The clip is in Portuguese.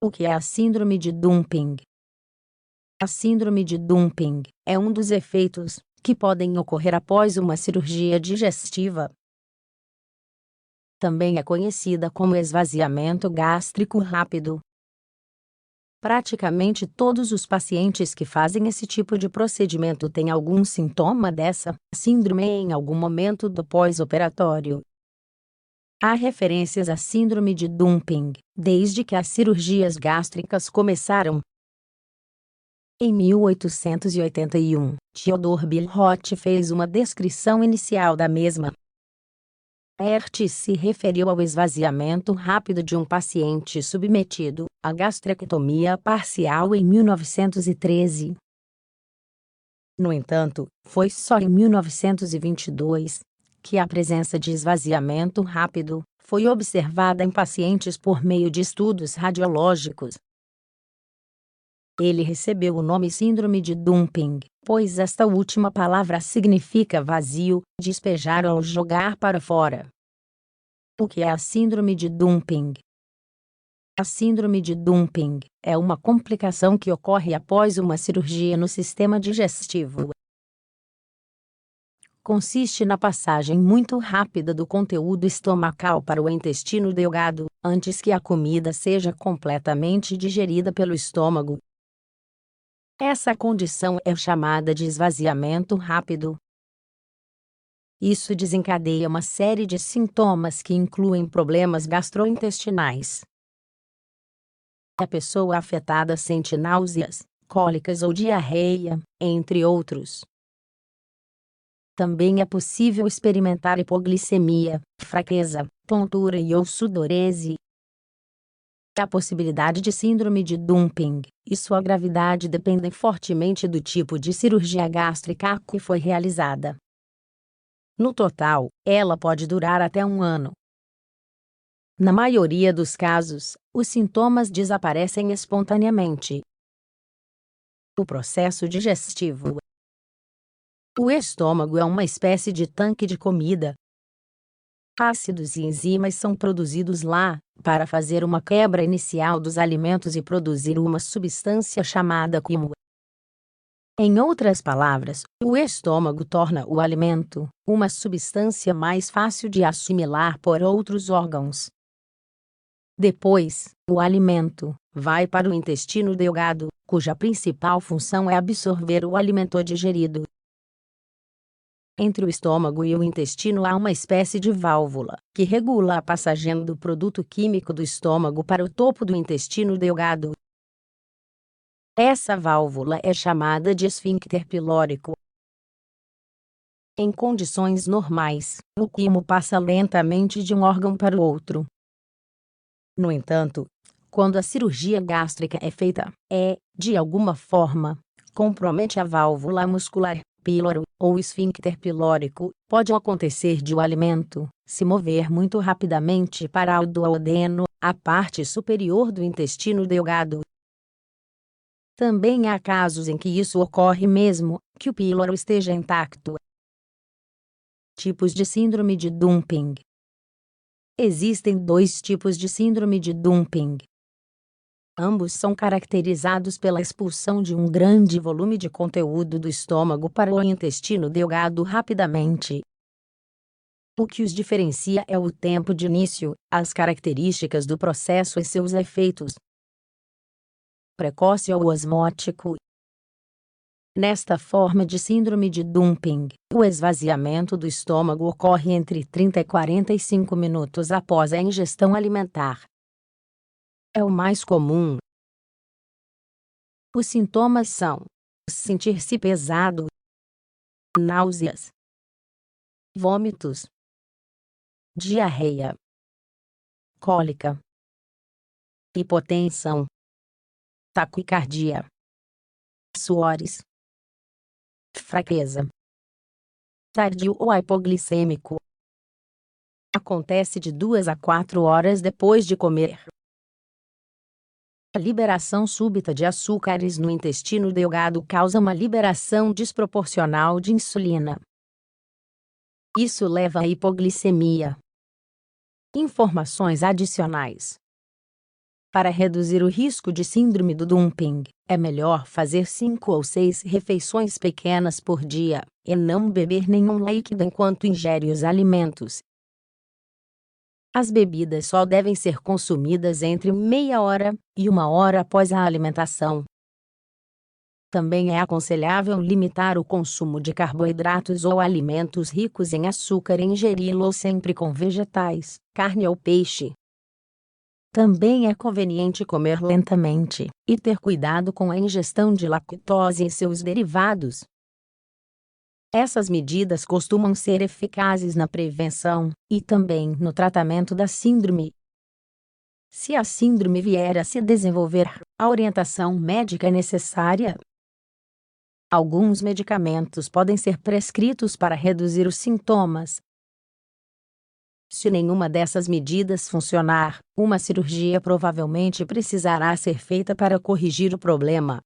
O que é a síndrome de dumping? A síndrome de dumping é um dos efeitos que podem ocorrer após uma cirurgia digestiva. Também é conhecida como esvaziamento gástrico rápido. Praticamente todos os pacientes que fazem esse tipo de procedimento têm algum sintoma dessa síndrome em algum momento do pós-operatório. Há referências à síndrome de dumping desde que as cirurgias gástricas começaram. Em 1881, Theodor Billroth fez uma descrição inicial da mesma. Hertz se referiu ao esvaziamento rápido de um paciente submetido à gastrectomia parcial em 1913. No entanto, foi só em 1922 que a presença de esvaziamento rápido foi observada em pacientes por meio de estudos radiológicos. Ele recebeu o nome síndrome de dumping, pois esta última palavra significa vazio, despejar ou jogar para fora. O que é a síndrome de dumping? A síndrome de dumping é uma complicação que ocorre após uma cirurgia no sistema digestivo. Consiste na passagem muito rápida do conteúdo estomacal para o intestino delgado, antes que a comida seja completamente digerida pelo estômago. Essa condição é chamada de esvaziamento rápido. Isso desencadeia uma série de sintomas que incluem problemas gastrointestinais. A pessoa afetada sente náuseas, cólicas ou diarreia, entre outros. Também é possível experimentar hipoglicemia, fraqueza, tontura e/ou sudorese. A possibilidade de síndrome de dumping e sua gravidade dependem fortemente do tipo de cirurgia gástrica que foi realizada. No total, ela pode durar até 1 ano. Na maioria dos casos, os sintomas desaparecem espontaneamente. O processo digestivo. O estômago é uma espécie de tanque de comida. Ácidos e enzimas são produzidos lá, para fazer uma quebra inicial dos alimentos e produzir uma substância chamada quimo. Em outras palavras, o estômago torna o alimento uma substância mais fácil de assimilar por outros órgãos. Depois, o alimento vai para o intestino delgado, cuja principal função é absorver o alimento digerido. Entre o estômago e o intestino há uma espécie de válvula, que regula a passagem do produto químico do estômago para o topo do intestino delgado. Essa válvula é chamada de esfíncter pilórico. Em condições normais, o quimo passa lentamente de um órgão para o outro. No entanto, quando a cirurgia gástrica é feita, de alguma forma, compromete a válvula muscular, píloro, ou esfíncter pilórico, pode acontecer de o alimento se mover muito rapidamente para o duodeno, a parte superior do intestino delgado. Também há casos em que isso ocorre mesmo que o píloro esteja intacto. Tipos de síndrome de dumping. Existem 2 tipos de síndrome de dumping. Ambos são caracterizados pela expulsão de um grande volume de conteúdo do estômago para o intestino delgado rapidamente. O que os diferencia é o tempo de início, as características do processo e seus efeitos. Precoce ou osmótico. Nesta forma de síndrome de dumping, o esvaziamento do estômago ocorre entre 30 e 45 minutos após a ingestão alimentar. É o mais comum. Os sintomas são: sentir-se pesado, náuseas, vômitos, diarreia, cólica, hipotensão, taquicardia, suores, fraqueza, tardio ou hipoglicêmico. Acontece de 2 a 4 horas depois de comer. A liberação súbita de açúcares no intestino delgado causa uma liberação desproporcional de insulina. Isso leva à hipoglicemia. Informações adicionais. Para reduzir o risco de síndrome do dumping, é melhor fazer 5 ou 6 refeições pequenas por dia, e não beber nenhum líquido enquanto ingere os alimentos. As bebidas só devem ser consumidas entre meia hora e 1 hora após a alimentação. Também é aconselhável limitar o consumo de carboidratos ou alimentos ricos em açúcar e ingeri-los sempre com vegetais, carne ou peixe. Também é conveniente comer lentamente e ter cuidado com a ingestão de lactose e seus derivados. Essas medidas costumam ser eficazes na prevenção e também no tratamento da síndrome. Se a síndrome vier a se desenvolver, a orientação médica é necessária. Alguns medicamentos podem ser prescritos para reduzir os sintomas. Se nenhuma dessas medidas funcionar, uma cirurgia provavelmente precisará ser feita para corrigir o problema.